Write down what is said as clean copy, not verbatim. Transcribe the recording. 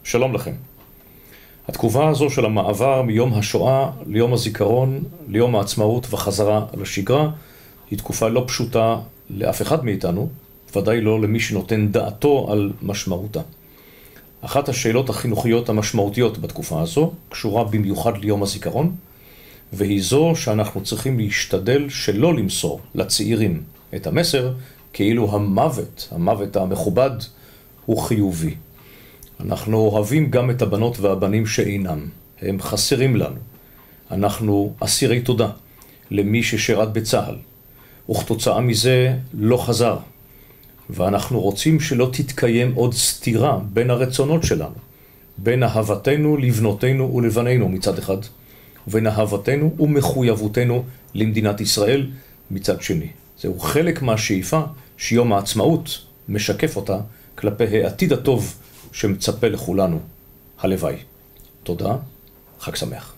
שלום לכם. התקופה הזו של המעבר מיום השואה ליום הזיכרון, ליום העצמאות וחזרה לשגרה, היא תקופה לא פשוטה לאף אחד מאיתנו, ודאי לא למי שנותן דעתו על משמעותה. אחת השאלות החינוכיות המשמעותיות בתקופה הזו קשורה במיוחד ליום הזיכרון, והיא זו שאנחנו צריכים להשתדל שלא למסור לצעירים את המסר כאילו המוות המכובד הוא חיובי. אנחנו אוהבים גם את הבנות והבנים שאינם, הם חסרים לנו. אנחנו אסירי תודה למי ששירת בצה"ל, וכתוצאה מזה לא חזר. ואנחנו רוצים שלא תתקיים עוד סתירה בין הרצונות שלנו, בין אהבתנו לבנותינו ולבנינו מצד אחד, ובין אהבתנו ומחויבותנו למדינת ישראל מצד שני. זהו חלק מהשאיפה שיום העצמאות משקף אותה כלפי העתיד הטוב שמצפה לכולנו. הלוואי. תודה, חג שמח.